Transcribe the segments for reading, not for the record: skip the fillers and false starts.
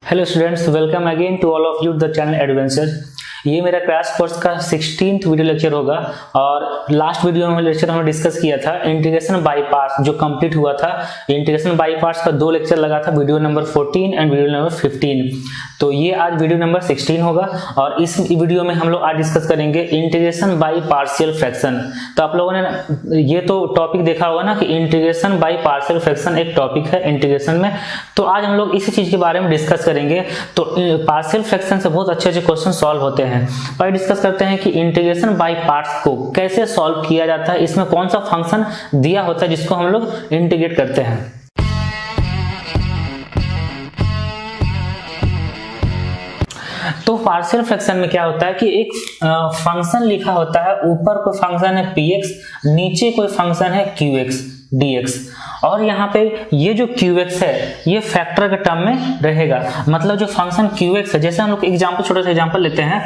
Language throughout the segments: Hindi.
Hello students, welcome again to all of you the channel adventure. ये मेरा क्रैश कोर्स का 16th वीडियो लेक्चर होगा और लास्ट वीडियो में लेक्चर हमने डिस्कस किया था इंटीग्रेशन बाय पार्ट्स जो कंप्लीट हुआ था। इंटीग्रेशन बाय पार्ट्स का 2 लेक्चर लगा था, video number 14 and video number 15। तो ये आज वीडियो नंबर 16 होगा और इस वीडियो में हम लोग आज डिस्कस करेंगे इंटीग्रेशन बाय पार्शियल फ्रैक्शन। तो आप लोगों ने ये तो टॉपिक देखा होगा ना कि इंटीग्रेशन बाय पार्शियल फ्रैक्शन एक टॉपिक है इंटीग्रेशन में। तो आज हम लोग इसी चीज के बारे में डिस्कस करेंगे। तो पार्शियल फ्रैक्शन से बहुत अच्छे क्वेश्चन सॉल्व होते हैं। और डिस्कस करते हैं कि इंटीग्रेशन बाय पार्ट्स को कैसे सॉल्व किया जाता है, इसमें कौन सा फंक्शन दिया होता है जिसको हम लोग इंटीग्रेट करते हैं। तो पार्शियल फ्रैक्शन में क्या होता है कि एक फंक्शन लिखा होता है, ऊपर कोई फंक्शन है px, नीचे कोई फंक्शन है qx dx, और यहाँ पे ये जो qx है ये फैक्टर के टर्म में रहेगा। मतलब जो फंक्शन qx है, जैसे हम लोग एग्जांपल छोटा सा एग्जांपल लेते हैं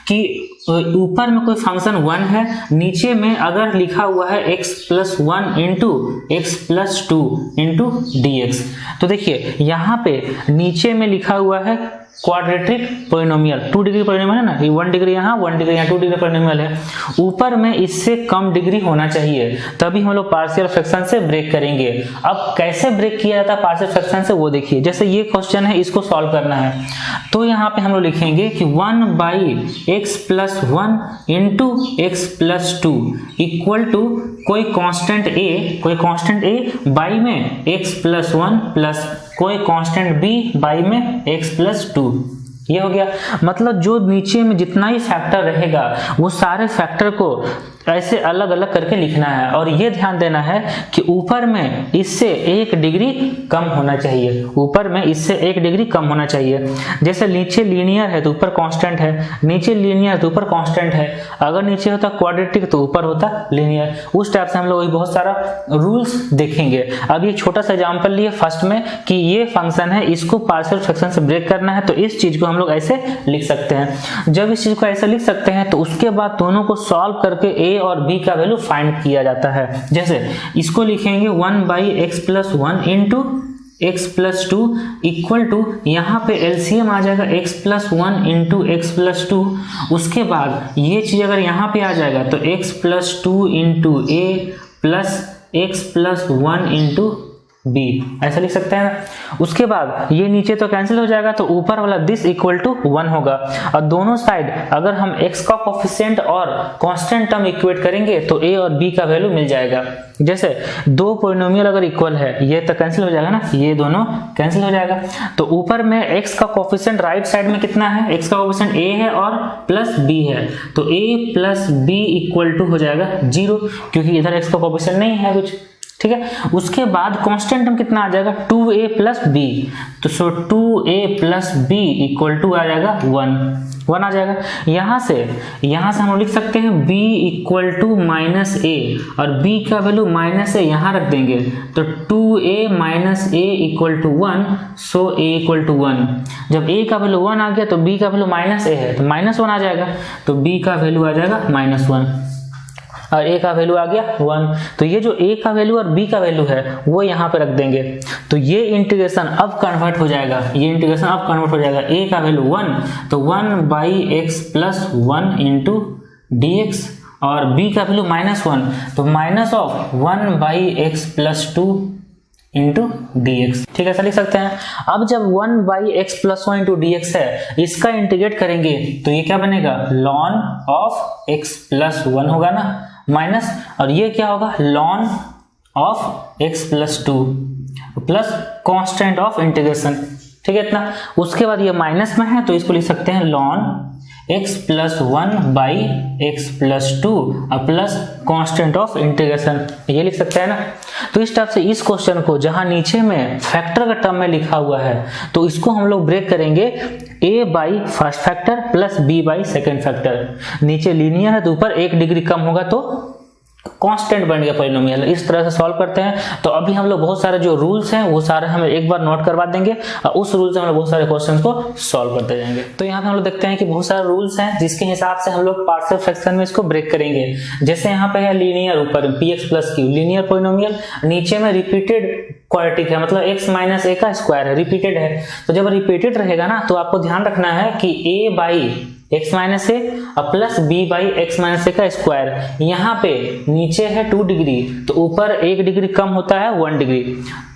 कि ऊपर में कोई फंक्शन 1 है, नीचे में अगर लिखा हुआ है x + 1 into x + 2 into dx। तो देखिए यहाँ पे नीचे में लिखा हुआ है क्वाड्रेटिक पोलिनोमियल, 2 डिग्री पोलिनोमियल है ना, ये 1 डिग्री यहाँ 1 डिग्री यहाँ 2 डिग्री पोलिनोमियल है। ऊपर में इससे कम डिग्री होना चाहिए, तभी हम लोग पार्शियल फ्रैक्शन से ब्रेक करेंगे। अब कैसे ब्रेक किया जाता है पार्शियल फ्रैक्शन से वो देखिए। जैसे ये क्वेश्चन है, इसको सॉल्व करना है तो यहाँ पे हम लोग लिखेंगे कि 1/x + 1 into x + 2 equal to कोई कांस्टेंट a बाई में x + 1 प्लस कोई कांस्टेंट b बाई में x + 2। ये हो गया। मतलब जो नीचे में जितना ही फैक्टर रहेगा वो सारे फैक्टर को ऐसे अलग अलग करके लिखना है। और ये ध्यान देना है कि ऊपर में इससे 1 डिग्री कम होना चाहिए, ऊपर में इससे 1 डिग्री कम होना चाहिए। जैसे नीचे लीनियर है तो ऊपर कांस्टेंट है, नीचे लीनियर तो ऊपर कांस्टेंट है। अगर नीचे होता क्वाड्रेटिक तो ऊपर होता लीनियर। उस टाइप से हम लोग बहुत सारा रूल्स देखेंगे। अब ये छोटा सा एग्जाम्पल लिए फर्स्ट में कि ये फंक्शन है, इसको पार्शियल फ्रैक्शन से ब्रेक करना है, तो इस चीज को हम लोग ऐसे लिख सकते हैं। जब इस चीज को ऐसे लिख सकते हैं तो उसके बाद दोनों को सॉल्व करके a और b का वैल्यू फाइंड किया जाता है। जैसे इसको लिखेंगे 1/x + 1 into x + 2 equal to, यहाँ पे एलसीएम आ जाएगा x + 1 इंटू x + 2। उसके बाद ये चीज अगर यहाँ पे आ जाएगा तो x + 2 into a plus x + 1 into b, ऐसा लिख सकते हैं ना। उसके बाद ये नीचे तो कैंसिल हो जाएगा तो ऊपर वाला दिस इक्वल टू 1 होगा। और दोनों साइड अगर हम x का कोफिशिएंट और कांस्टेंट टर्म इक्वेट करेंगे तो a और b का वैल्यू मिल जाएगा। जैसे 2 पोलिनोमियल अगर इक्वल है, ये तो कैंसिल हो जाएगा ना, ये दोनों कैंसिल हो जाएगा। तो ऊपर में x का कोफिशिएंट राइट साइड में कितना है, x का कोफिशिएंट a है और प्लस b है, तो a + b इक्वल टू हो जाएगा 0, क्योंकि इधर x का कोफिशिएंट नहीं है कुछ, ठीक है। उसके बाद कांस्टेंट टर्म कितना आ जाएगा 2a + b, तो 2a + b इक्वल टू आ जाएगा 1 आ जाएगा। यहाँ से हम लोग लिख सकते हैं b इक्वल टू -a और b का वैल्यू -a यहाँ रख देंगे तो 2a - a equal to 1, so a equal to 1। जब a का वैल्यू 1 आ गया तो b का वैल्यू -a है तो -1 आ जाएगा, तो b का वैल्यू आ जाएगा -1 और a का वैल्यू आ गया 1। तो ये जो a का वैल्यू और b का वैल्यू है वो यहाँ पे रख देंगे। तो ये इंटीग्रेशन अब कन्वर्ट हो जाएगा, a का वैल्यू 1 तो 1/x + 1 इंटू dx और b का वैल्यू -1 तो -1/x + 2 इंटू dx, ठीक है, ऐसा लिख सकते हैं। अब जब 1/x + 1 इंटू dx है, इसका इंटीग्रेट करेंगे तो ये क्या बनेगा, ln of x + 1 होगा ना, माइनस, और ये क्या होगा ln of x + 2 plus constant of integration, ठीक है इतना। उसके बाद ये माइनस में है तो इसको लिख सकते हैं ln x + 1/x + 2 और प्लस कांस्टेंट ऑफ इंटीग्रेशन, ये लिख सकते हैं ना। तो इस टाइप से इस क्वेश्चन को जहां नीचे में फैक्टर का टर्म में लिखा हुआ है तो इसको हम लोग ब्रेक करेंगे a/1 factor plus b/2 factor. नीचे लीनियर है तो ऊपर 1 डिग्री कम होगा तो कांस्टेंट बन गया पॉलिनोमियल। इस तरह से सॉल्व करते हैं। तो अभी हम लोग बहुत सारे जो रूल्स हैं वो सारे हम एक बार नोट करवा देंगे और उस रूल से हम लोग बहुत सारे क्वेश्चंस को सॉल्व करते जाएंगे। तो यहाँ पे हम लोग देखते हैं कि बहुत सारे रूल्स हैं जिसके हिसाब से हम लोग पार्शियल फ्रैक्शन में इसको ब्रेक करेंगे। जैसे यहाँ पे है लीनियर, ऊपर px plus Q linear polynomial, नीचे में रिपीटेड क्वाड्रेटिक है, मतलब x माइनस ए का स्क्वायर है, रिपीटेड है। तो जब रिपीटेड रहेगा ना तो आपको ध्यान रखना है कि a by x minus a और plus b by x minus ए का स्क्वायर। यहाँ पे नीचे है 2 डिग्री तो ऊपर 1 डिग्री कम होता है 1 डिग्री,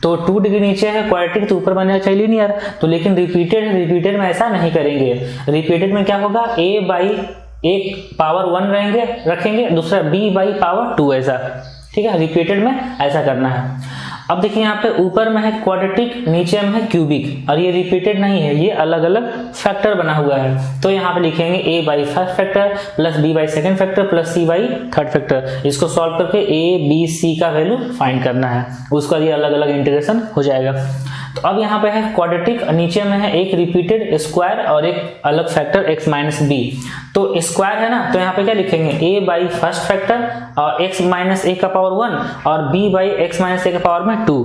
तो 2 डिग्री नीचे है क्वाड्रेटिक तो ऊपर बनेगा चाहिए लीनियर। तो लेकिन रिपीटेड है, रिपीटेड में ऐसा नहीं करेंगे। रिपीटेड में क्या होगा, a बाई एक पावर 1 रखेंगे, दूसरा b बाई पावर 2 ऐसा, ठीक है। रिपीटेड में ऐसा करना है। अब देखिए यहाँ पे ऊपर में है क्वाड्रेटिक, नीचे में है क्यूबिक और ये रिपीटेड नहीं है, ये अलग अलग फैक्टर बना हुआ है। तो यहाँ पे लिखेंगे a by first factor plus b by second factor plus c by third factor. इसको सॉल्व करके a b c का वैल्यू फाइंड करना है, उसका ये अलग अलग इंटीग्रेशन हो जाएगा। तो अब यहाँ पे है क्वाड्रेटिक, नीचे में है एक रिपीटेड स्क्वायर और एक अलग फैक्टर x माइनस बी। तो स्क्वायर है ना, तो यहाँ पे क्या लिखेंगे a बाई फर्स्ट फैक्टर और x माइनस ए का पावर 1 और b बाई x माइनस ए का पावर में 2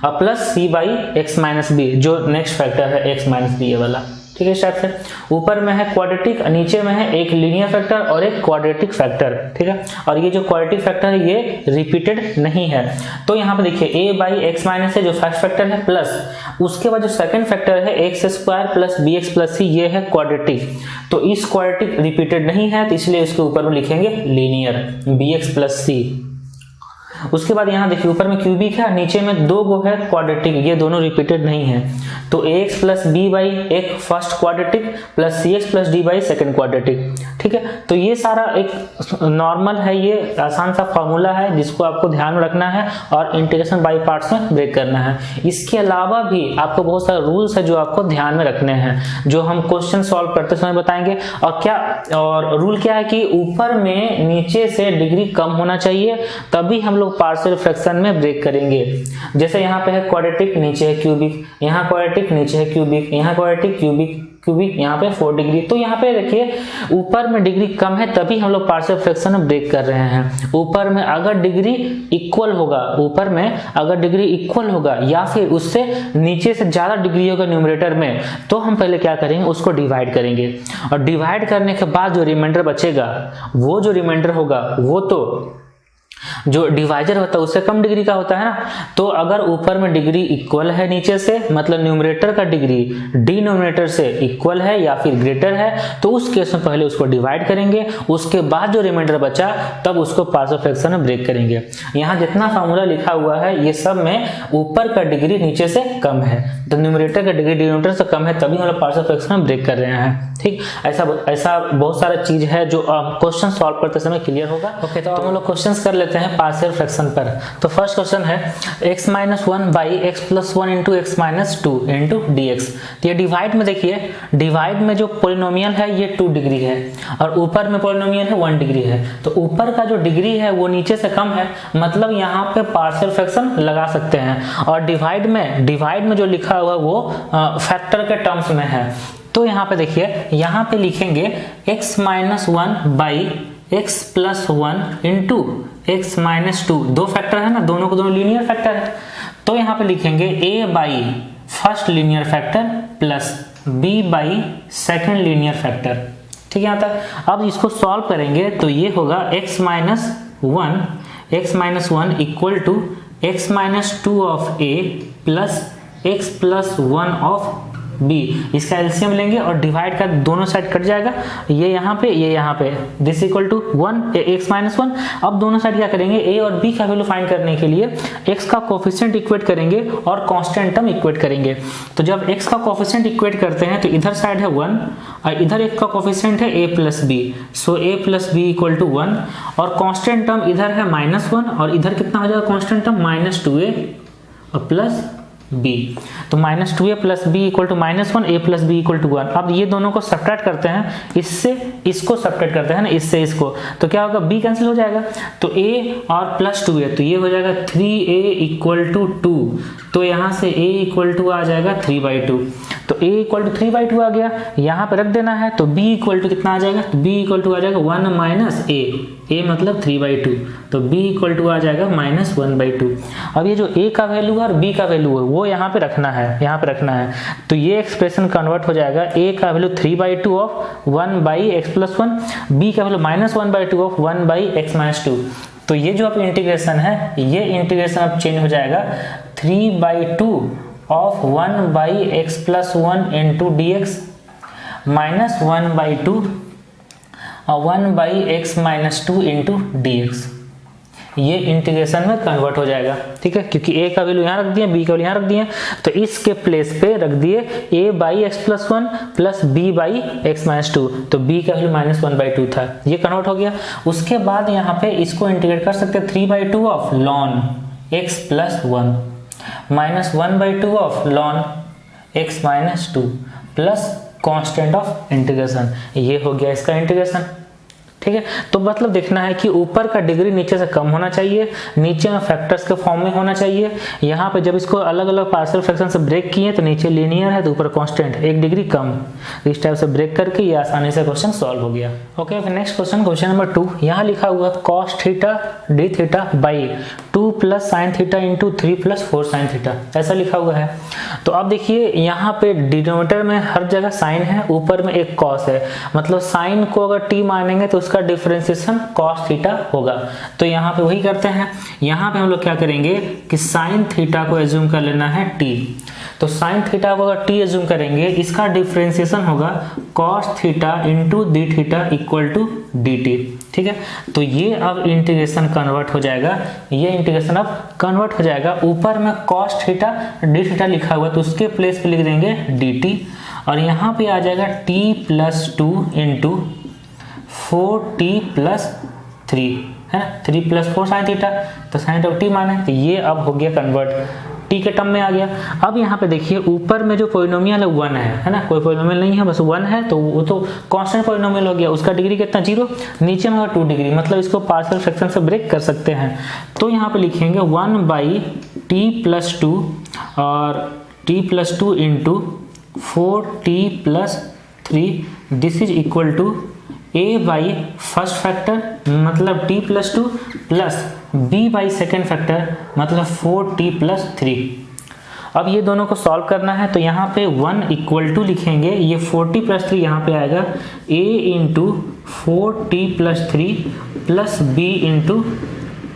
और plus c by x minus B जो नेक्स्ट फैक्टर है x माइनस बी वाला, ठीक है। स्टार्ट से ऊपर में है क्वाड्रेटिक, नीचे में है एक लीनियर फैक्टर और एक क्वाड्रेटिक फैक्टर, ठीक है। और ये जो क्वाड्रेटिक फैक्टर है ये रिपीटेड नहीं है। तो यहाँ पे देखिए a बाई एक्स माइनस है जो फर्स्ट फैक्टर है, प्लस उसके बाद जो सेकंड फैक्टर है x square plus b x plus c, ये है क्वाड्रेटिक। तो इस क्वाड्रेटिक रिपीटेड नहीं है तो इसलिए इसके ऊपर में लिखेंगे लीनियर बी एक्स प्लस सी। उसके बाद यहाँ देखिए ऊपर में क्यूबिक है, नीचे में 2 गो है क्वाड्रेटिक, ये दोनों रिपीटेड नहीं है। तो ax प्लस बी बाई एक first quadratic plus C X plus D by second quadratic, ठीक है। तो ये सारा एक नॉर्मल है, ये आसान सा फॉर्मूला है जिसको आपको ध्यान में रखना है और इंटीग्रेशन बाई पार्ट्स में ब्रेक करना है। इसके अलावा भी आपको बहुत सारे रूल्स है जो आपको ध्यान में रखने हैं, जो हम क्वेश्चन सॉल्व करते समय बताएंगे। और रूल क्या है कि ऊपर में नीचे से डिग्री कम होना चाहिए, तभी हम लोग पार्शियल फ्रैक्शन में ब्रेक करेंगे। जैसे यहाँ पे है क्वाड्रेटिक, नीचे है क्यूबिक, यहाँ क्वाड्रेटिक, नीचे है क्यूबिक, यहाँ क्वाड्रेटिक, क्यूबिक, यहाँ पे 4 डिग्री। तो यहाँ पे देखिए ऊपर में डिग्री कम है तभी हम लोग पार्शियल फ्रैक्शन में ब्रेक कर रहे हैं। ऊपर में अगर डिग्री इक्वल होगा, ऊपर में अगर डिग्री इक्वल होगा या फिर उससे नीचे से ज्यादा डिग्री होगा न्यूमरेटर में, तो हम पहले क्या करेंगे, उसको डिवाइड करेंगे और डिवाइड करने के बाद जो रिमाइंडर बचेगा, वो जो रिमाइंडर होगा वो तो जो डिवाइजर होता है उससे कम डिग्री का होता है ना। तो अगर ऊपर में डिग्री इक्वल है नीचे से, मतलब न्यूमरेटर का डिग्री डिनोमिनेटर से इक्वल है या फिर ग्रेटर है, तो उस केस में पहले उसको डिवाइड करेंगे, उसके बाद जो रिमाइंडर बचा तब उसको पार्शियल फ्रैक्शन में ब्रेक करेंगे। यहाँ जितना फार्मूला लिखा हुआ है ये सब में ऊपर का डिग्री नीचे से कम है, तो न्यूमरेटर का डिग्री डिनोमिनेटर से कम है, तभी हम लोग पार्शियल फ्रैक्शन में ब्रेक कर रहे हैं, ठीक। ऐसा बहुत सारा चीज है जो क्वेश्चन सॉल्व करते समय क्लियर होगा। ओके, तो हम लोग क्वेश्चन कर लेते हैं पार्शियल फ्रैक्शन पर। तो फर्स्ट क्वेश्चन है x minus 1 by x plus 1 into x minus 2 into D x. तो ये डिवाइड में देखिए, डिवाइड में जो पोलिनोमियल है ये 2 डिग्री है और ऊपर में पोलिनोमियल है 1 डिग्री है। तो ऊपर का जो डिग्री है वो नीचे से कम है, मतलब यहाँ पे पार्शियल फ्रैक्शन लगा सकते हैं। और डिवाइड में जो लिखा हुआ वो फैक्टर के टर्म्स में है। तो यहाँ पे देखिए, यहाँ पे लिखेंगे x minus 1 by x plus 1 into x minus 2, 2 factor है ना, दोनों को दोनों लीनियर फैक्टर है। तो यहाँ पे लिखेंगे a by first linear factor plus b by second linear factor, ठीक है यहाँ तक। अब इसको सॉल्व करेंगे तो ये होगा x minus 1 equal to X minus 2 of a plus x plus 1 of b। इसका एलसीएम लेंगे और डिवाइड का दोनों साइड कट जाएगा, ये यहाँ पे this equal to 1 x minus 1। अब दोनों साइड क्या करेंगे, a और b का वैल्यू फाइंड करने के लिए x का कोफिशिएंट इक्वेट करेंगे और कांस्टेंट टर्म इक्वेट करेंगे। तो जब x का कोफिशिएंट इक्वेट करते हैं तो इधर साइड है 1 और इधर एक का कोफिशिएंट है a plus b, so a plus b equal to 1 और कांस्टेंट टर्म इधर है -1 और इधर कितना हो जाएगा कांस्टेंट टर्म -2a और प्लस b। तो -2a plus b equal to -1, a plus b equal to 1। अब ये दोनों को सब्ट्रैक्ट करते हैं, इससे इसको सब्ट्रैक्ट करते हैं ना, इससे इसको, तो क्या होगा, b कैंसिल हो जाएगा। तो a और प्लस 2a, तो ये हो जाएगा 3a इक्वल टू 2। तो यहाँ से a इक्वल टू आ जाएगा 3/2। तो a इक्वल टू 3/2 आ गया, यहाँ पे रख देना है। तो b इक्वल टू कितना आ जाएगा, तो b इक्वल टू आ जाएगा 1 माइनस a मतलब 3/2, तो b इक्वल टू आ जाएगा -1/2। अब ये जो a का वैल्यू है और b का वैल्यू है वो यहाँ पे रखना है, यहाँ पे रखना है। तो ये एक्सप्रेशन कन्वर्ट हो जाएगा, a का वैल्यू 3/2 ऑफ 1/x+1, b का वैल्यू -1/2 ऑफ 1/x-2। तो ये जो अब इंटीग्रेशन है, ये इंटीग्रेशन अब चेंज हो जाएगा 3/2 of 1/x+1 into dx minus 1/2 1/x-2 into dx। ये इंटीग्रेशन में कन्वर्ट हो जाएगा, ठीक है, क्योंकि a का वैल्यू यहाँ रख दिए, b का वैल्यू यहाँ रख दिए, तो इसके प्लेस पे रख दिए a/x+1 प्लस b/x-2, तो b का वैल्यू -1/2 था, ये कन्वर्ट हो गया। उसके बाद यहाँ पे इसको इंटीग्रेट कर सकते हैं 3/2 of ln x+1 minus 1/2 of ln x-2 plus constant of integration. ये हो गया इसका इंटीग्रेशन, ठीक है। तो मतलब देखना है कि ऊपर का डिग्री नीचे से कम होना चाहिए, नीचे में फैक्टर्स के फॉर्म में होना चाहिए। यहाँ पे जब इसको अलग अलग पार्शियल फ्रैक्शन से ब्रेक किए तो नीचे लीनियर है तो ऊपर कांस्टेंट, एक डिग्री कम। इस टाइप से ब्रेक करके ये आसानी से क्वेश्चन सॉल्व हो गया। ओके, फिर नेक्स्ट क्वेश्चन, क्वेश्चन नंबर 2। यहाँ लिखा हुआ cos theta d theta by 2 plus sine theta into 3 plus 4 sine theta, ऐसा लिखा हुआ है। तो अब देखिए यहाँ पे डिनोमिनेटर में हर जगह साइन है, ऊपर में एक कॉस है, मतलब साइन को अगर t मानेंगे तो उसका डिफरेंशिएशन cos थीटा होगा। तो यहाँ पे वही करते हैं, यहाँ पे हम लोग क्या करेंगे कि साइन थीटा को एज्यूम कर लेना है t। तो साइन थीटा को अगर t एज्यूम करेंगे, इसका डिफरेंशिएशन होगा cos theta into D theta equal to dt, ठीक है। तो ये अब इंटीग्रेशन कन्वर्ट हो जाएगा, ये इंटीग्रेशन अब कन्वर्ट हो जाएगा। ऊपर में cos थीटा d थीटा लिखा हुआ तो उसके प्लेस पे लिख देंगे dt, और यहाँ पे आ जाएगा t+2 इंटू 4t + 3 है, 3 + 4 साइन थीटा, तो साइन थीटा t माने, तो ये अब हो गया कन्वर्ट, t के टर्म में आ गया। अब यहाँ पे देखिए ऊपर में जो पॉलिनोमियल है 1 है ना, कोई पॉलिनोमियल नहीं है, बस 1 है, तो वो तो कांस्टेंट पॉलिनोमियल हो गया, उसका डिग्री कितना 0, नीचे में 2 डिग्री, मतलब इसको पार्शियल फ्रैक्शन से ब्रेक कर सकते हैं। तो यहाँ पे लिखेंगे 1/t+2 और t+2 into 4t + 3, this is equal to a by first factor मतलब t+2 plus b by second factor मतलब 4t + 3। अब ये दोनों को सॉल्व करना है, तो यहाँ पे 1 इक्वल टू लिखेंगे, ये 4t + 3 यहाँ पे आएगा a into 4t + 3 plus b into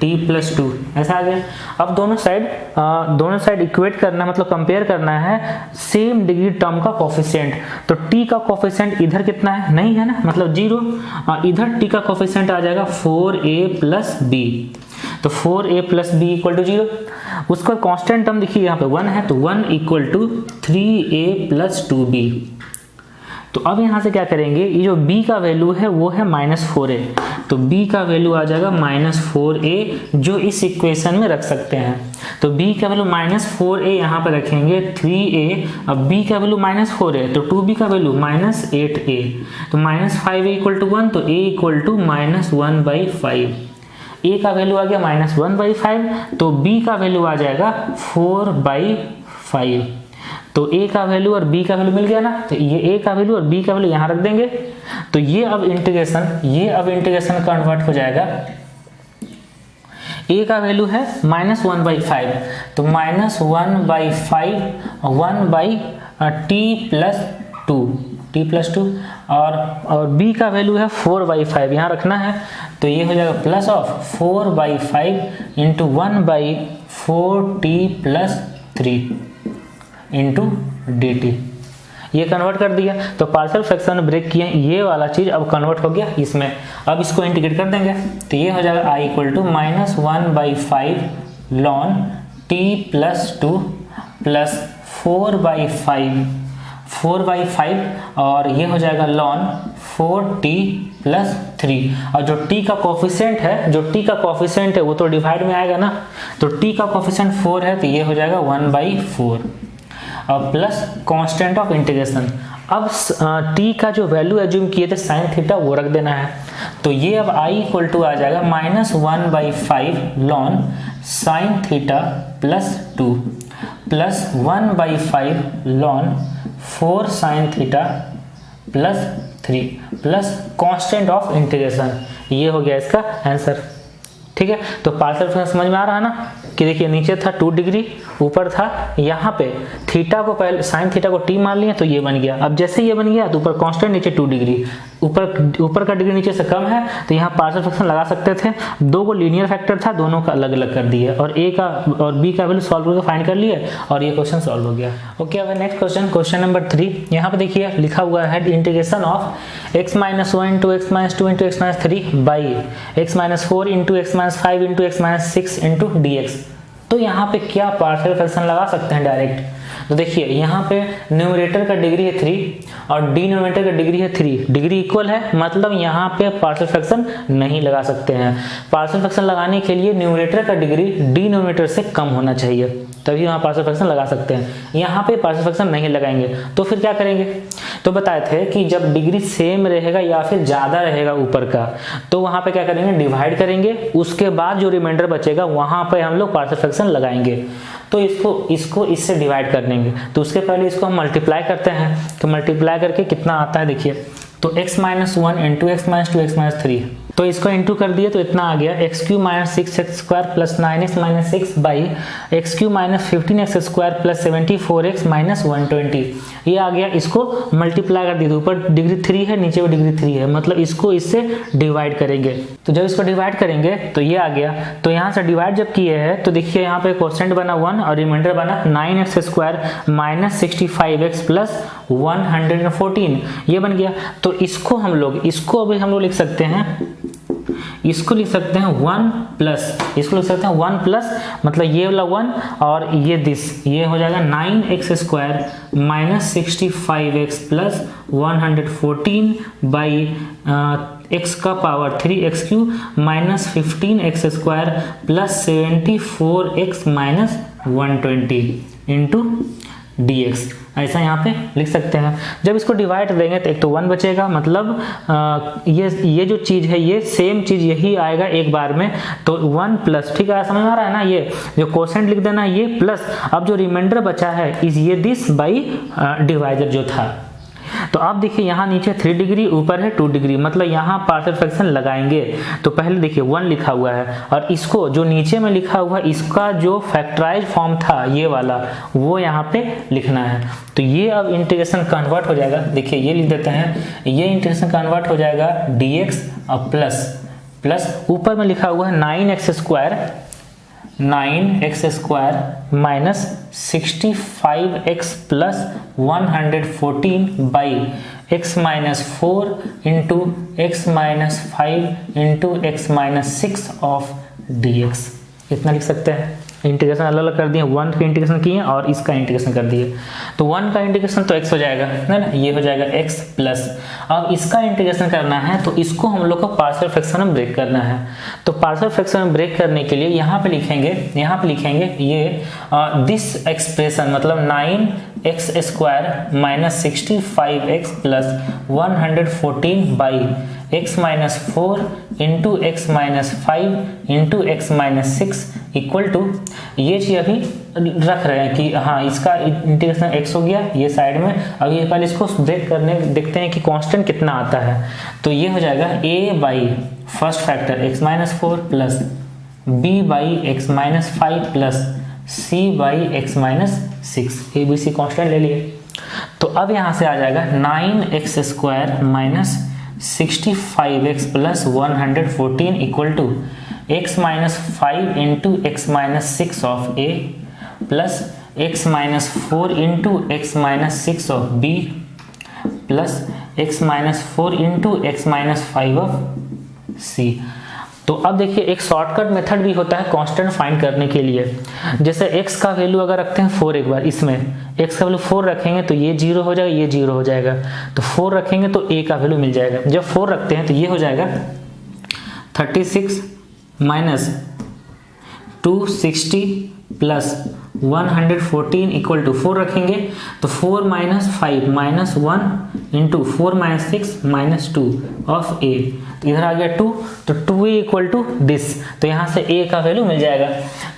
t+2, ऐसा आ गया। अब दोनों साइड इक्वेट करना मतलब कंपेयर करना है सेम डिग्री टर्म का कोफिशिएंट। तो t का कोफिशिएंट इधर कितना है, नहीं है ना, मतलब 0, इधर t का कोफिशिएंट आ जाएगा 4a + b, तो 4a + b = 0। उसका कांस्टेंट टर्म देखिए यहाँ पे 1 है, तो 1 = 3a + 2b। तो अब यहाँ से क्या करेंगे, ये जो b का वैल्यू है वो है -4a, तो b का वैल्यू आ जाएगा -4a, जो इस इक्वेशन में रख सकते हैं। तो b का वैल्यू -4a यहाँ पर रखेंगे 3a, अब b का वैल्यू -4a, तो 2b का वैल्यू -8a, तो -5a = 1, तो a = -1/5। a का वैल्यू आ गया -1/5, तो b का वैल्यू आ जाएगा 4/5। तो a का वैल्यू और b का वैल्यू मिल गया ना, तो ये a का वैल्यू और b का वैल्यू यहाँ रख देंगे। तो ये अब इंटीग्रेशन कन्वर्ट हो जाएगा, a का वैल्यू है -1/5, तो -1/5 1/t+2 और b का वैल्यू है 4/5 यहाँ रखना है, तो ये हो जाएगा plus of 4/5 into 1/4t + 3 into dt। ये कन्वर्ट कर दिया, तो पार्शियल फ्रैक्शन में ब्रेक किए, ये वाला चीज अब कन्वर्ट हो गया इसमें। अब इसको इंटीग्रेट कर देंगे, तो ये हो जाएगा i = -1/5 ln t+2 प्लस 4/5 और ये हो जाएगा ln 4t + 3, और जो t का कोफिशिएंट है वो तो डिवाइड में आएगा ना, तो t का कोफिशिएंट 4 है, तो ये हो जाएगा 1/4 और प्लस कांस्टेंट ऑफ इंटीग्रेशन। अब t का जो वैल्यू एज्यूम किए थे साइन थीटा वो रख देना है, तो ये अब i = आ जाएगा -1/5 ln sin theta + 2 plus 1/5 ln 4 sin theta plus 3 plus constant of integration. ये हो गया इसका आंसर। ठीक है, तो पार्शियल फ्रैक्शन समझ में आ रहा है ना कि देखिए नीचे था 2 डिग्री, ऊपर था यहाँ पे थीटा को पहले साइन थीटा को टी मान लिया तो ये बन गया। अब जैसे ये बन गया तो ऊपर कांस्टेंट नीचे 2 डिग्री, ऊपर का डिग्री नीचे से कम है तो यहाँ पार्शियल फ्रैक्शन लगा सकते थे। 2 को लीनियर फैक्टर था, दोनों का अलग अलग कर दिए और ए का और बी का वैल्यू सॉल्व करके फाइंड कर लिए और ये क्वेश्चन सॉल्व हो गया। ओके, अब नेक्स्ट क्वेश्चन, क्वेश्चन नंबर 3। यहाँ पे देखिए लिखा हुआ है integration of x - 1 × x - 2 × x - 3 by x - 4 × x - 5 × x - 6 × dx। तो यहाँ पे क्या पार्शियल फ्रैक्शन लगा सकते हैं डायरेक्ट। तो देखिए यहाँ पे न्यूमरेटर का डिग्री है 3 और डिनोमिनेटर का डिग्री है 3, डिग्री इक्वल है, मतलब यहाँ पे पार्शियल फ्रैक्शन नहीं लगा सकते हैं। पार्शियल फ्रैक्शन लगाने के लिए न्यूमरेटर का डिग्री डिनोमिनेटर से कम होना चाहिए, तभी वहाँ पार्शियल फ्रैक्शन लगा सकते हैं। यहाँ पे पार्शियल फ्रैक्शन नहीं लगाएंगे तो फिर क्या करेंगे। तो बताए थे कि जब डिग्री सेम रहेगा या फिर ज़्यादा रहेगा ऊपर का, तो वहाँ पे क्या करेंगे, डिवाइड करेंगे, उसके बाद जो रिमाइंडर बचेगा वहाँ पे हम लोग पार्शियल फ्रैक्शन लगाएंगे। तो इसको इससे डिवाइड कर देंगे, तो उसके पहले इसको हम मल्टीप्लाई करते हैं। तो मल्टीप्लाई करके कितना आता है देखिए, तो x - 1 × x - 2 x - 3, तो इसको इंटू कर दिए तो इतना आ गया x³ - 6x² + 9x - 6 by x³ - 15x² + 74x - 120। ये आ गया, इसको मल्टीप्लाई कर दिए तो ऊपर डिग्री 3 है, नीचे भी डिग्री 3 है, मतलब इसको इससे डिवाइड करेंगे। तो जब इसको डिवाइड करेंगे तो ये आ गया। तो यहाँ से डिवाइड जब किए हैं तो देखिए यहाँ पे क्वोशिएंट बना 1 और रिमाइंडर बना 9x² - 65x + 114, ये बन गया। तो इसको अभी हम लोग लिख सकते हैं, इसको लिख सकते हैं 1 प्लस, इसको लिख सकते हैं 1 प्लस, मतलब ये वाला 1 और ये हो जाएगा 9x² - 65x + 114 बाई x का power 3x³ - 15x² + 74x - 120 into dx, ऐसा यहाँ पे लिख सकते हैं। जब इसको डिवाइड देंगे तो एक तो 1 बचेगा, मतलब ये जो चीज़ है ये सेम चीज़ यही आएगा एक बार में, तो 1 प्लस, ठीक है, समझ आ रहा है ना, ये जो क्वोशिएंट लिख देना ये प्लस, अब जो रिमाइंडर बचा है ये दिस बाई डिवाइडर जो था। तो आप देखिए यहाँ नीचे 3 डिग्री, ऊपर है 2 डिग्री, मतलब यहाँ पार्शियल फ्रैक्शन लगाएंगे। तो पहले देखिए 1 लिखा हुआ है और इसको जो नीचे में लिखा हुआ है इसका जो फैक्टराइज फॉर्म था ये वाला, वो यहाँ पे लिखना है। तो ये अब इंटीग्रेशन कन्वर्ट हो जाएगा, देखिए ये लिख देते हैं, ये इंटीग्रेशन कन्वर्ट हो जाएगा dx और प्लस ऊपर में लिखा हुआ है 9x² - 65x + 114 by x - 4 × x - 5 × x - 6 of dx, इतना लिख सकते हैं। इंटीग्रेशन अलग अलग कर दिए, 1 का इंटीग्रेशन किए और इसका इंटीग्रेशन कर दिए। तो 1 का इंटीग्रेशन तो x हो जाएगा ना, ये हो जाएगा x प्लस। अब इसका इंटीग्रेशन करना है तो इसको हम लोग को पार्शियल फ्रैक्शन में ब्रेक करना है। तो पार्शियल फ्रैक्शन में ब्रेक करने के लिए यहाँ पे लिखेंगे ये दिस एक्सप्रेशन, मतलब 9x² - 65x + 114 by x - 4 × x - 5 × x - 6 equal to, ये चीज अभी रख रहे हैं कि हाँ इसका इंटीग्रेशन x हो गया ये साइड में। अब ये पहले इसको ब्रेक करने देखते हैं कि कांस्टेंट कितना आता है। तो ये हो जाएगा a by first factor x - 4 plus b by x - 5 plus c by x - 6, ABC constant ले लिए। तो अब यहाँ से आ जाएगा 9x² - 65x + 114 equal to x - 5 × x - 6 of a plus x - 4 × x - 6 of b plus x - 4 × x - 5 of c। तो अब देखिए एक शॉर्टकट मेथड भी होता है कांस्टेंट फाइंड करने के लिए। जैसे x का वैल्यू अगर रखते हैं 4, एक बार इसमें x का वैल्यू 4 रखेंगे तो ये 0 हो जाएगा, ये 0 हो जाएगा, तो 4 रखेंगे तो a का वैल्यू मिल जाएगा। जब 4 रखते हैं तो ये हो जाएगा 36 - 260 प्लस 114 इक्वल टू 4 रखेंगे तो 4 - 5 - 1 इंटू 4 - 6 - 2 ऑफ ए। तो इधर आ गया 2, तो 2a इक्वल टू दिस, तो यहाँ से a का वैल्यू मिल जाएगा।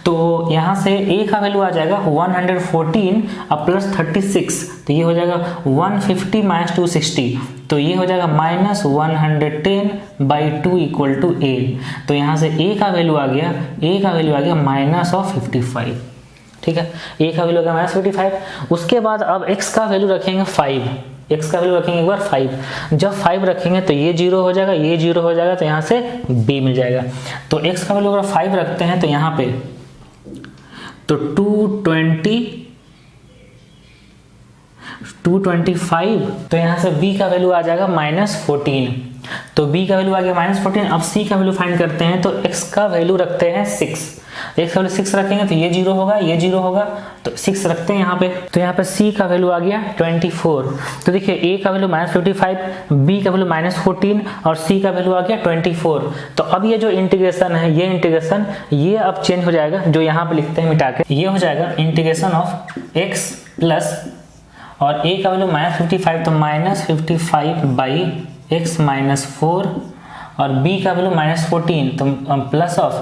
तो यहाँ से a का वैल्यू आ जाएगा 114 अब प्लस 36, तो ये हो जाएगा 150 - 260, तो ये हो जाएगा -110/2 इक्वल टू a। तो यहाँ से a का वैल्यू आ गया -55। ठीक है, a का वैल्यू आ गया -55। उसके बाद अब x का वैल्यू रखेंगे 5, x का वैल्यू रखेंगे एक बार 5। जब 5 रखेंगे तो ये 0 हो जाएगा, ये 0 हो जाएगा, तो यहाँ से b मिल जाएगा। तो x का वैल्यू अगर 5 रखते हैं तो यहाँ पे तो 225, तो यहाँ से b का वैल्यू आ जाएगा -14। तो b का वैल्यू आ गया -14। अब c का वैल्यू फाइंड करते हैं, तो x का वैल्यू रखते हैं 6, x का वैल्यू 6 रखेंगे तो ये 0 होगा, ये 0 होगा, तो 6 रखते हैं यहाँ पे। तो यहाँ पे c का वैल्यू आ गया 24। तो देखिए a का वैल्यू -55, b का वैल्यू -14 और c का वैल्यू आ गया 24। तो अब ये जो इंटीग्रेशन है, ये इंटीग्रेशन ये अब चेंज हो जाएगा, जो यहाँ पे लिखते हैं मिटा के, ये हो जाएगा इंटीग्रेशन ऑफ x प्लस, और a का वैल्यू -55 तो -55/x - 4, और b का वैल्यू -14 तो प्लस ऑफ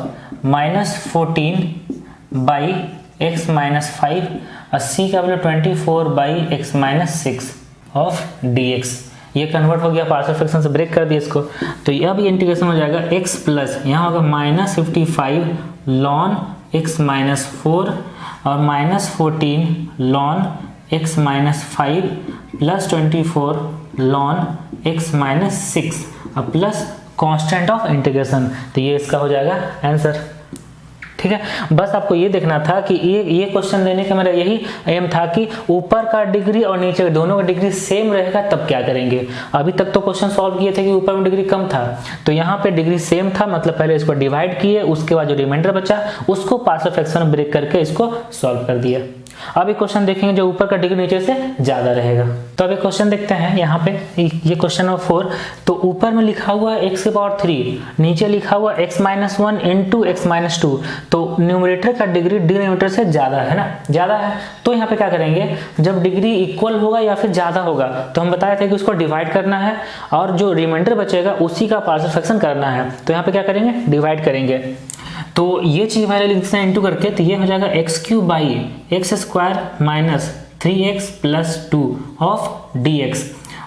-14/x - 5, और c का वैल्यू 24/x - 6 ऑफ dx। ये कन्वर्ट हो गया, पार्शियल फ्रैक्शन से ब्रेक कर दिया इसको। तो अब ये इंटीग्रेशन हो जाएगा x प्लस, यहाँ होगा -55 ln x - 4 और -14 ln x - 5 plus 24 ln x - 6 और प्लस कांस्टेंट ऑफ इंटीग्रेशन। तो ये इसका हो जाएगा आंसर। ठीक है, बस आपको ये देखना था कि ये क्वेश्चन देने का मेरा यही एम था कि ऊपर का डिग्री और नीचे का दोनों का डिग्री सेम रहेगा तब क्या करेंगे। अभी तक तो क्वेश्चन सॉल्व किए थे कि ऊपर में डिग्री कम था, तो यहाँ पे डिग्री सेम था, मतलब पहले इसको डिवाइड किए, उसके बाद जो रिमाइंडर बचा उसको पार्शियल फ्रैक्शन ब्रेक करके इसको सॉल्व कर दिया। अब एक क्वेश्चन देखेंगे जो ऊपर का डिग्री नीचे से ज्यादा रहेगा। तो अब एक क्वेश्चन देखते हैं यहाँ पे, ये क्वेश्चन नंबर 4। तो ऊपर में लिखा हुआ है x की पावर 3, नीचे लिखा हुआ x - 1 इंटू x - 2। तो न्यूमरेटर का डिग्री डिनोमिनेटर से ज्यादा है ना, ज्यादा है। तो यहाँ पे क्या करेंगे, जब डिग्री इक्वल होगा या फिर ज्यादा होगा तो हम बताए थे कि उसको डिवाइड करना है, और जो रिमाइंडर बचेगा उसी का पार्शियल फ्रैक्शन करना है। तो यहाँ पे क्या करेंगे, डिवाइड करेंगे। तो ये चीज पहले लिखते हैं इंटू करके, तो ये हो जाएगा x³ minus 3x plus 2 of dx।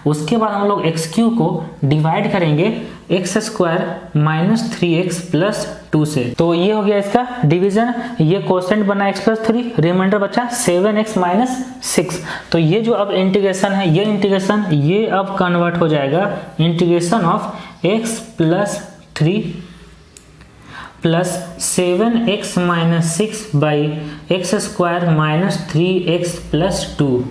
उसके बाद हम लोग x³ को डिवाइड करेंगे x² माइनस 3x प्लस 2 से। तो ये हो गया इसका डिवीजन, ये कोसेंट बना x प्लस 3, रिमाइंडर बचा 7x माइनस 6। तो ये जो अब इंटीग्रेशन है, ये इंटीग्रेशन ये अब कन्वर्ट हो जाएगा integration of x plus 3 plus 7x minus 6/x² minus 3x plus 2।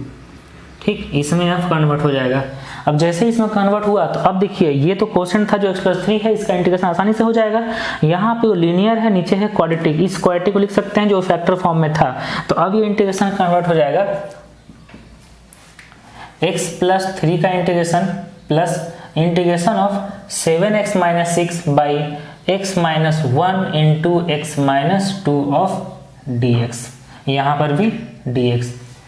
ठीक, इसमें अब कन्वर्ट हो जाएगा। अब जैसे इसमें कन्वर्ट हुआ तो अब देखिए ये तो क्वोशंट था जो x प्लस 3 है, इसका इंटीग्रेशन आसानी से हो जाएगा। यहाँ पे वो लीनियर है, नीचे है क्वाड्रेटिक, इस क्वाड्रेटिक को लिख सकते हैं जो फैक्टर फॉर्म में था। तो अब ये इंटीग्रेशन कन्वर्ट हो जाएगा x प्लस 3 का integration plus integration of 7x minus 6/x minus 1 into x minus 2 of dx। यहाँ पर भी dx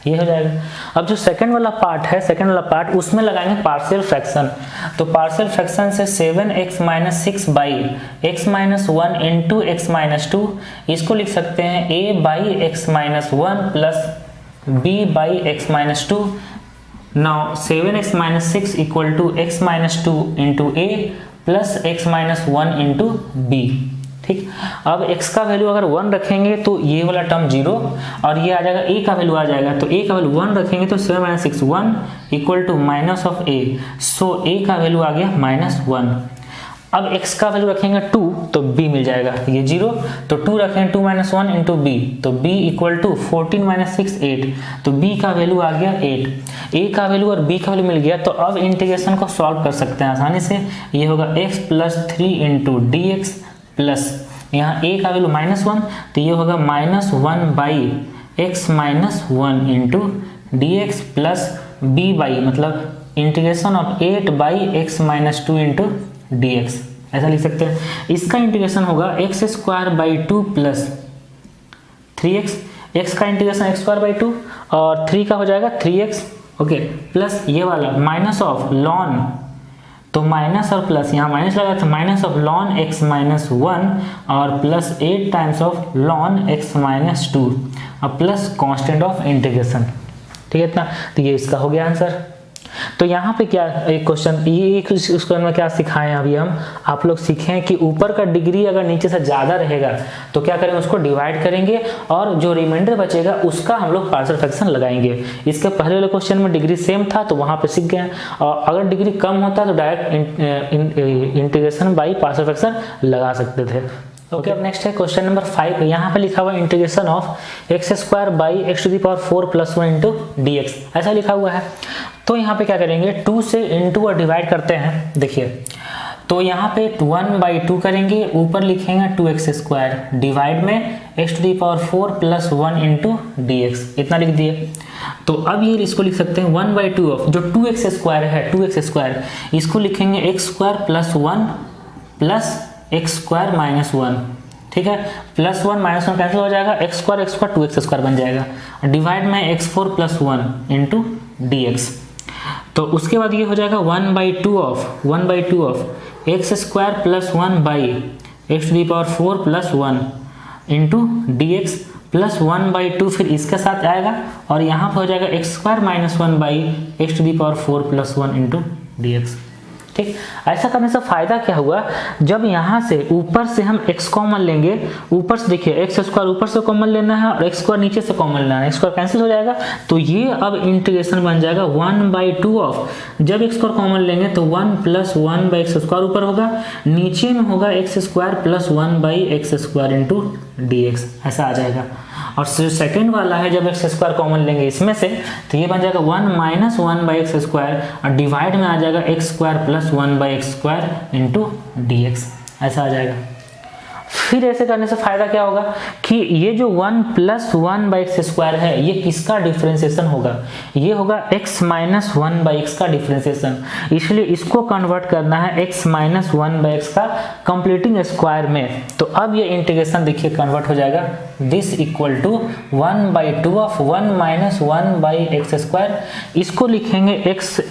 ये हो जाएगा। अब जो सेकंड वाला पार्ट है, सेकंड वाला पार्ट उसमें लगाएंगे पार्शियल फ्रैक्शन। तो पार्शियल फ्रैक्शन से 7x minus 6/x minus 1 into x minus 2, इसको लिख सकते हैं a by x minus 1 plus b by x minus 2। Now 7x minus 6 equal to x minus 2 into a plus x minus 1 into b। ठीक, अब x का वैल्यू अगर 1 रखेंगे तो ये वाला टर्म 0 और ये आ जाएगा a का वैल्यू आ जाएगा। तो a का वैल्यू 1 रखेंगे तो 7 minus 6 1 equal to minus of a। So a का वैल्यू आ गया माइनस 1। अब x का वैल्यू रखेंगे 2 तो b मिल जाएगा, ये 0 तो 2 रखेंगे 2 माइनस 1 इंटू b, तो b इक्वल टू 14 माइनस 6 8। तो b का वैल्यू आ गया 8। a का वैल्यू और b का वैल्यू मिल गया। तो अब इंटीग्रेशन को सॉल्व कर सकते हैं आसानी से। ये होगा x plus 3 into D x plus यहाँ a का वैल्यू माइनस 1 तो ये होगा minus 1 by x minus 1 into D x plus b by मतलब integration of 8 by x minus 2 into D x, ऐसा लिख सकते हैं। इसका इंटीग्रेशन होगा x square by 2 plus 3x, x का इंटीग्रेशन x स्क्वायर बाई 2 और 3 का हो जाएगा 3x ओके, प्लस ये वाला माइनस ऑफ लॉन, तो माइनस और प्लस यहाँ माइनस लगा था, minus of lawn x minus 1 और plus 8 times of lawn x minus 2 और प्लस कांस्टेंट ऑफ इंटीग्रेशन। ठीक है इतना, तो ये इसका हो गया आंसर। तो यहाँ पे क्या एक क्वेश्चन, ये क्वेश्चन में क्या सिखाएं अभी हम, आप लोग सीखें कि ऊपर का डिग्री अगर नीचे से ज़्यादा रहेगा तो क्या करेंगे, उसको डिवाइड करेंगे और जो रिमाइंडर बचेगा उसका हम लोग पार्शियल फ्रैक्शन लगाएंगे। इसके पहले वाले क्वेश्चन में डिग्री सेम था तो वहाँ पे सीख गए, और अगर डिग्री कम होता तो direct integration by partial fraction लगा सकते थे। ओके, अब नेक्स्ट है क्वेश्चन नंबर 5। यहाँ पे लिखा हुआ है integration of x square by x to the power 4 plus 1 into D x, ऐसा लिखा हुआ है। तो यहाँ पे क्या करेंगे, 2 से इंटू और डिवाइड करते हैं। देखिए, तो यहाँ पे 1/2 करेंगे, ऊपर लिखेंगे 2x स्क्वायर, डिवाइड में X to the power 4 plus 1 into D X, इतना लिख दिए। तो अब ये इसको लिख सकते हैं 1/2 ऑफ जो 2x स्क्वायर है, 2x स्क्वायर, इसको लिखेंगे x square plus 1 plus x square minus 1। ठीक है, प्लस 1 माइनस 1 कैंसिल हो जाएगा, एक्स स्क्वायर 2x स्क्वायर बन जाएगा, डिवाइड में x4 plus 1 into D x. तो उसके बाद ये हो जाएगा 1/2 of x square plus 1 by x to the power 4 plus 1 into D x plus 1/2, फिर इसके साथ आएगा और यहाँ पर हो जाएगा X square minus 1 by x to the power 4 plus 1 into D x. ठीक, ऐसा करने से फायदा क्या हुआ, जब यहाँ से ऊपर से हम x कॉमन लेंगे, ऊपर से देखिए एक्स स्क्वायर ऊपर से कॉमन लेना है और एक्स स्क्वायर नीचे से कॉमन लेना है, एक्स स्क्वायर कैंसिल हो जाएगा, तो ये अब इंटीग्रेशन बन जाएगा 1/2 ऑफ, जब एक्स स्क्वायर कॉमन लेंगे तो 1 प्लस 1 बाई एक्स स्क्वायर ऊपर होगा, नीचे में होगा x square plus 1 by X square into D x, ऐसा आ जाएगा। और सेकंड वाला है जब एक्स स्क्वायर कॉमन लेंगे इसमें से, तो ये बन जाएगा 1 माइनस 1 बाई एक्स स्क्वायर और डिवाइड में आ जाएगा X square plus 1 by X square into D x, ऐसा आ जाएगा। फिर ऐसे करने से फायदा क्या होगा कि ये जो 1 प्लस 1 बाई एक्स स्क्वायर है, ये किसका डिफरेंशिएशन होगा, ये होगा x माइनस 1 बाई एक्स का डिफरेंशिएशन, इसलिए इसको कन्वर्ट करना है x माइनस 1 बाई एक्स का कंप्लीटिंग स्क्वायर में। तो अब ये इंटीग्रेशन देखिए कन्वर्ट हो जाएगा, this equal to 1/2 of 1 minus 1 by X square, इसको लिखेंगे x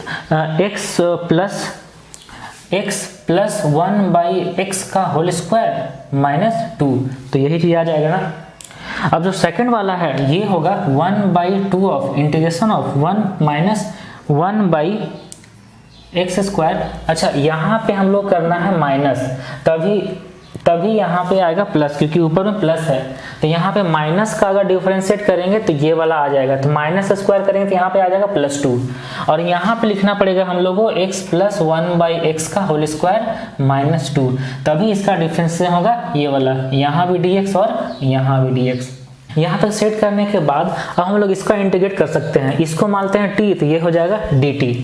प्लस 1 बाई एक्स का होल स्क्वायर माइनस 2, तो यही चीज आ जाएगा ना। अब जो सेकंड वाला है ये होगा 1/2 of integration of 1 minus 1 by X square. अच्छा, यहाँ पे हम लोग करना है माइनस, तभी यहाँ पे आएगा प्लस, क्योंकि ऊपर में प्लस है, तो यहाँ पे माइनस का अगर डिफरेंशिएट करेंगे तो ये वाला आ जाएगा, तो माइनस स्क्वायर करेंगे तो यहाँ पे आ जाएगा +2, और यहाँ पे लिखना पड़ेगा हम लोगों को x प्लस 1 बाई एक्स का होल स्क्वायर माइनस 2, तभी इसका डिफरेंशिएशन होगा ये वाला, यहाँ भी dx और यहाँ भी dx। यहाँ तक सेट करने के बाद अब हम लोग इसका इंटीग्रेट कर सकते हैं, इसको मानते हैं t, तो ये हो जाएगा dt,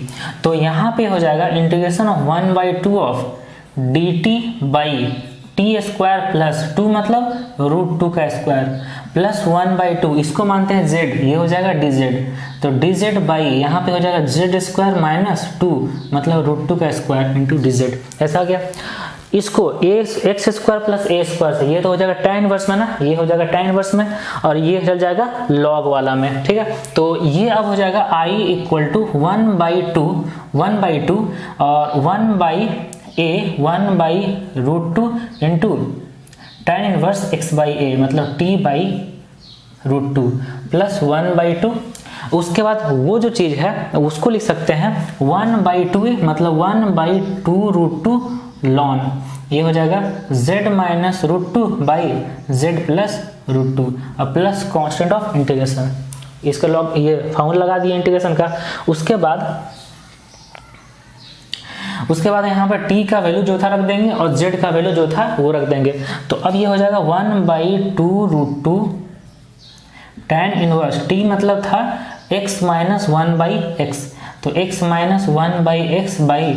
तो यहाँ पे हो जाएगा integration of 1/2 of dt by T square plus 2 मतलब √2 का स्क्वायर प्लस 1/2, इसको मानते हैं z, ये हो जाएगा dz, तो dz बाई यहाँ पे हो जाएगा z स्क्वायर माइनस 2 मतलब √2 का स्क्वायर इंटू dz, ऐसा आ गया। इसको x square plus a square से, ये तो हो जाएगा tan इनवर्स में ना, ये हो जाएगा tan इनवर्स में और ये चल जाएगा log वाला में। ठीक है, तो ये अब हो जाएगा i इक्वल टू 1/2 और 1/√2 into tan inverse x by a मतलब t बाई √2 प्लस 1/2। उसके बाद वो जो चीज है उसको लिख सकते हैं 1/2 मतलब 1/2√2 लॉन, ये हो जाएगा z minus √2 by z plus √2 और प्लस कांस्टेंट ऑफ इंटीग्रेशन, इसका लॉग ये फॉर्मूला लगा दिया इंटीग्रेशन का। उसके बाद यहाँ पर t का वैल्यू जो था रख देंगे और z का वैल्यू जो था वो रख देंगे, तो अब ये हो जाएगा 1/2√2 tan इनवर्स, t मतलब था x माइनस 1 बाई एक्स, तो x minus 1 by x by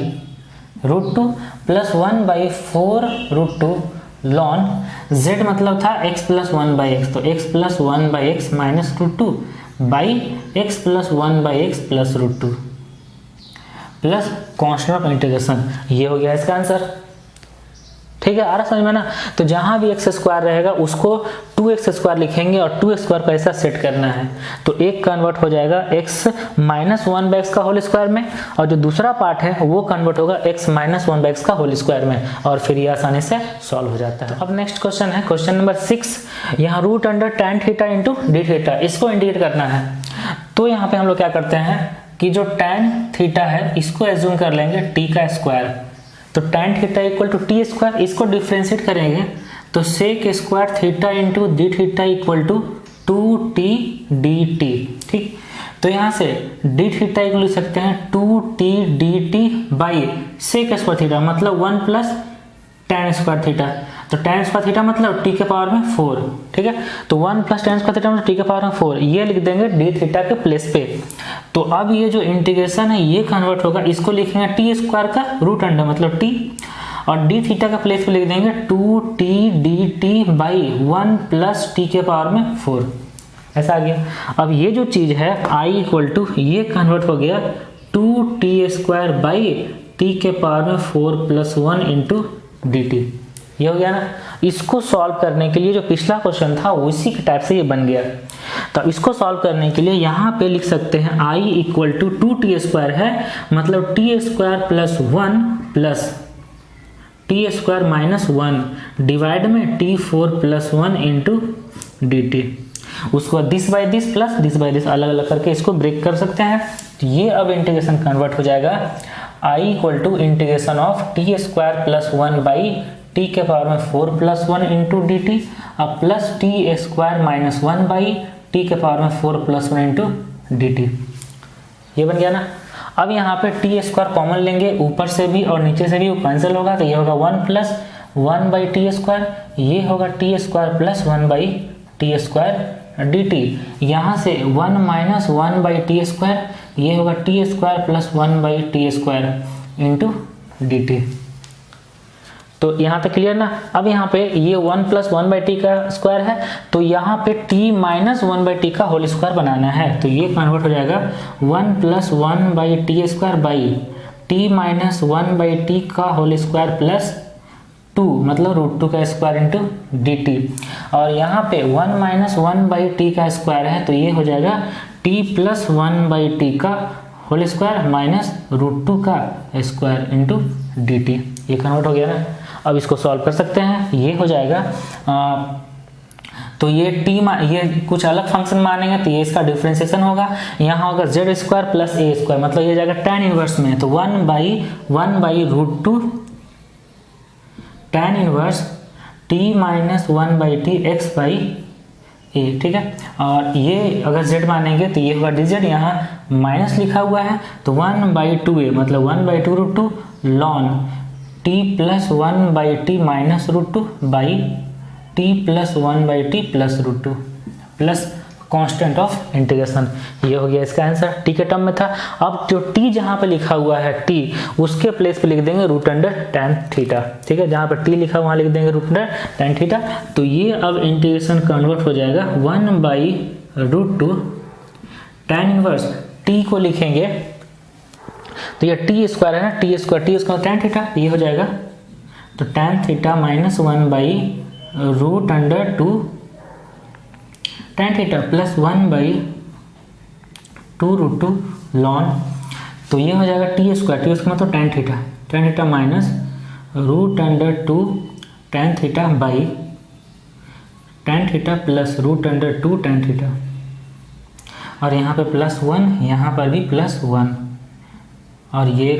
√2 plus 1/4√2 lawn, z मतलब था x प्लस 1 बाई एक्स, तो x plus 1 by x minus √2 by x plus 1 by x plus √2 plus constant of integration, ये हो गया इसका आंसर। ठीक है, आ रहा समझ में ना। तो जहां भी एक्स स्क्वायर रहेगा उसको 2x स्क्वायर लिखेंगे और 2x स्क्वायर को ऐसा सेट करना है, तो एक कन्वर्ट हो जाएगा x माइनस 1/x का होल स्क्वायर में, और जो दूसरा पार्ट है वो कन्वर्ट होगा x माइनस 1/x का होल स्क्वायर में, और फिर ये आसानी से सॉल्व हो जाता है। अब नेक्स्ट क्वेश्चन है क्वेश्चन नंबर 6। यहाँ root under tan theta into D theta, इसको इंडिकेट करना है। तो यहाँ पे हम लोग क्या करते हैं कि जो tan थीटा है इसको एज्यूम कर लेंगे t का स्क्वायर, तो tan theta equal to T square, इसको डिफ्रेंशिएट करेंगे तो sec square theta into D theta equal to 2t dt। ठीक, तो यहाँ से डी थीटा इक्वल लिख सकते हैं 2t dt by sec square theta, मतलब 1 प्लस tan स्क्वायर थीटा। तो tan स्क्वायर थीटा मतलब t के पावर में 4, ठीक है, तो 1 प्लस tan स्क्वायर थीटा मतलब t के पावर में 4, ये लिख देंगे d थीटा के प्लेस पे। तो अब ये जो इंटीग्रेशन है ये कन्वर्ट होगा, इसको लिखेंगे टी स्क्वायर का रूट अंडर मतलब t, और डी थीटा का प्लेस पे लिख देंगे 2t dt by 1 plus t के पावर में 4, ऐसा आ गया। अब ये जो चीज है i इक्वल टू ये कन्वर्ट हो गया 2t स्क्वायर बाई t के पावर में 4 प्लस 1 इंटू dt, ये हो गया ना। इसको सॉल्व करने के लिए जो पिछला क्वेश्चन था उसी के टाइप से ये बन गया। तो इसको सॉल्व करने के लिए यहाँ पे लिख सकते हैं i equal to 2t square है, मतलब t square plus 1 plus t square minus 1 divide में t4 प्लस 1 इंटू dt। उसको this by this plus this by this अलग अलग करके इसको ब्रेक कर सकते हैं। तो ये अब इंटीग्रेशन कन्वर्ट हो जाएगा i equal to integration of t square plus 1 by t के पावर में 4 प्लस 1 इंटू डी टी, अब plus t square minus 1 by t के पावर में 4 प्लस 1 इंटू डी टी, ये बन गया ना। अब यहाँ पे टी स्क्वायर कॉमन लेंगे, ऊपर से भी और नीचे से भी वो कैंसिल होगा, तो ये होगा 1 प्लस 1 बाई टी स्क्वायर, ये होगा T square plus 1 by T square D T, यहाँ से 1 माइनस 1 बाई टी स्क्वायर, ये होगा T square plus 1 by T square into d T. तो यहाँ तक क्लियर ना। अब यहाँ पे ये 1 प्लस 1 बाई टी का स्क्वायर है, तो यहाँ पे t माइनस 1 बाई टी का होल स्क्वायर बनाना है, तो ये कन्वर्ट हो जाएगा 1 plus 1 by T square by t minus 1 by T का होल स्क्वायर प्लस 2 मतलब रूट 2 का स्क्वायर इंटू डी टी, और यहाँ पे 1 माइनस 1 बाई टी का स्क्वायर है, तो ये हो जाएगा t प्लस 1 बाई टी का होल स्क्वायर माइनस रूट 2 का स्क्वायर इंटू डी टी, ये कन्वर्ट हो गया ना। अब इसको सॉल्व कर सकते हैं, ये हो जाएगा तो ये ये कुछ अलग फंक्शन मानेंगे तो ये इसका डिफरेंशिएशन होगा, यहाँ होगा z square plus a square, मतलब ये जाएगा tan इनवर्स में, तो 1 by root 2 tan inverse t minus 1 by t x by a, ठीक है। और ये अगर z मानेंगे तो ये होगा dz, यहाँ माइनस लिखा हुआ है तो 1 बाई 2a मतलब 1 बाई 2 रूट 2 लॉन t plus 1 by t minus root 2 by t plus 1 by t plus root 2 plus constant of integration, ये हो गया इसका आंसर। t के टर्म में था। अब जो t जहाँ पे लिखा हुआ है t, उसके प्लेस पे लिख देंगे रूट अंडर tan थीटा, ठीक है, जहाँ पर t लिखा वहाँ लिख देंगे रूट अंडर tan थीटा। तो ये अब इंटीग्रेशन कन्वर्ट हो जाएगा 1 by root 2 tan inverse t को लिखेंगे तो ये टी स्क्वायर है ना, टी स्क्वायर tan थीटा, ये हो जाएगा तो tan theta minus 1 by root under 2 tan theta plus 1 by 2 root 2 लॉन, तो ये हो जाएगा टी स्क्वायर मतलब tan theta minus root under 2 tan theta by tan theta plus root under 2 tan theta, और यहाँ पे प्लस 1, यहाँ पर भी प्लस 1, और ये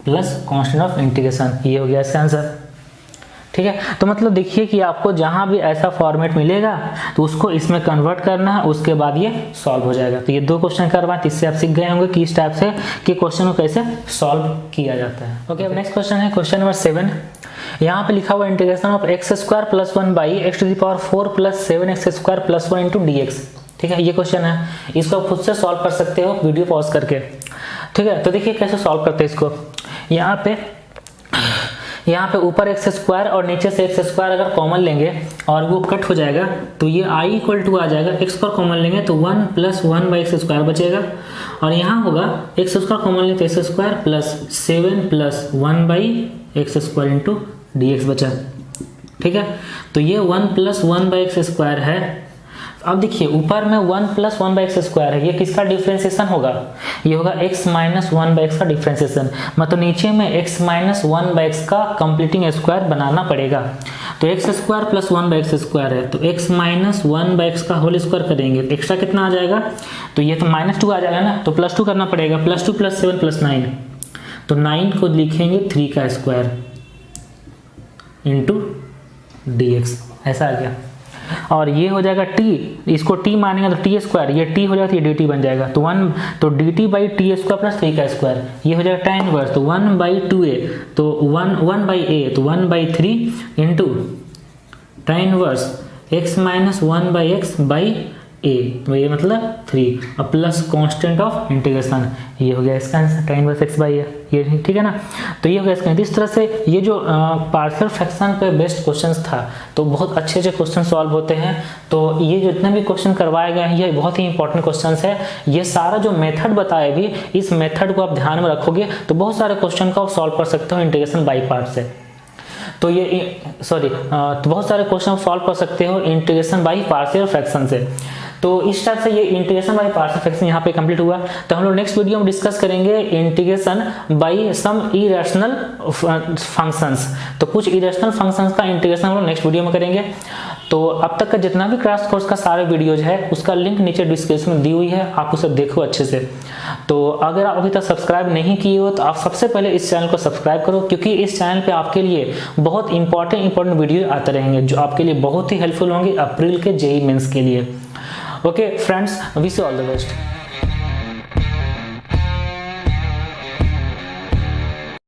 प्लस कांस्टेंट ऑफ इंटीग्रेशन, ये हो गया इसका आंसर, ठीक है। तो मतलब देखिए कि आपको जहां भी ऐसा फॉर्मेट मिलेगा तो उसको इसमें कन्वर्ट करना है, उसके बाद ये सॉल्व हो जाएगा। तो ये 2 क्वेश्चन करवा, इससे आप सीख गए होंगे कि इस टाइप से कि क्वेश्चन को कैसे सॉल्व किया जाता है। ओके, अब नेक्स्ट क्वेश्चन है क्वेश्चन नंबर 7। यहाँ पे लिखा हुआ integration of x square plus 1 by x to the power 4 plus 7x square plus 1 into D x, ठीक है, ये क्वेश्चन है। इसको खुद से सॉल्व कर सकते हो वीडियो पॉज करके, ठीक है। तो देखिए कैसे सॉल्व करते हैं इसको। यहाँ पे ऊपर एक्स स्क्वायर और नीचे से एक्स स्क्वायर अगर कॉमन लेंगे और वो कट हो जाएगा तो ये i इक्वल टू आ जाएगा, एक्स स्क्वायर कॉमन लेंगे तो 1 प्लस 1 बाई एक्स स्क्वायर बचेगा, और यहाँ होगा एक्स स्क्वायर कॉमन लेंगे तो x square plus 7 plus 1 by X square into dx बचा, ठीक है। तो ये 1 + 1/x² है। अब देखिए ऊपर में 1 + 1/x² है, ये किसका डिफ्रेंसिएशन होगा, ये होगा x - 1/x का डिफ्रेंसिएशन, मतलब नीचे में x - 1/x का कंप्लीटिंग स्क्वायर बनाना पड़ेगा। तो x² + 1/x² है, तो x - 1/x का होल स्क्वायर करेंगे तो एक्स्ट्रा कितना आ जाएगा, तो ये तो -2 आ जाएगा ना, तो +2 करना पड़ेगा, +2 + 7 + 9, तो 9 को लिखेंगे 3 का स्क्वायर इंटू dx, ऐसा आ गया। और ये हो जाएगा t, इसको t मानेंगे तो t², ये t हो जाएगा तो ये dt बन जाएगा, तो dt/t² + 3 का स्क्वायर, ये हो जाएगा tan इनवर्स, तो 1/2a, तो 1/a, तो 1/3 into tan inverse x - 1/x/a, तो ये मतलब 3 और प्लस कांस्टेंट ऑफ इंटीग्रेशन, ये हो गया इसका आंसर tan इनवर्स x/a, ये ठीक है ना। तो ये हो गया इसका। इस तरह से ये जो पार्शियल फ्रैक्शन पे बेस्ड क्वेश्चंस था, तो बहुत अच्छे क्वेश्चन सॉल्व होते हैं। तो ये जितने भी क्वेश्चन करवाए गए हैं ये बहुत ही इंपॉर्टेंट क्वेश्चंस है। ये सारा जो मेथड बताया भी, इस मेथड को आप ध्यान में रखोगे तो बहुत सारे क्वेश्चन को आप सॉल्व कर सकते हो इंटीग्रेशन बाई पार्ट से। तो ये तो बहुत सारे क्वेश्चन सॉल्व कर सकते हो इंटीग्रेशन बाई पार्शियल फ्रैक्शन से। तो इस टाइप से ये इंटीग्रेशन बाई पार्शियल फ्रैक्शन यहाँ पे कंप्लीट हुआ। तो हम लोग नेक्स्ट वीडियो में डिस्कस करेंगे integration by some irrational functions. तो कुछ इरेशनल फंक्शंस का इंटीग्रेशन हम लोग नेक्स्ट वीडियो में करेंगे। तो अब तक का जितना भी क्रैश कोर्स का सारे वीडियोज है उसका लिंक नीचे डिस्क्रिप्शन में दी हुई है, आप उसे देखो अच्छे से। तो अगर आप अभी तक सब्सक्राइब नहीं किए हो तो आप सबसे पहले इस चैनल को सब्सक्राइब करो, क्योंकि इस चैनल पे आपके लिए बहुत इंपॉर्टेंट वीडियो आते रहेंगे जो आपके लिए बहुत ही हेल्पफुल होंगे अप्रैल के जेईई मेंस के लिए। Okay friends, wish you all the best.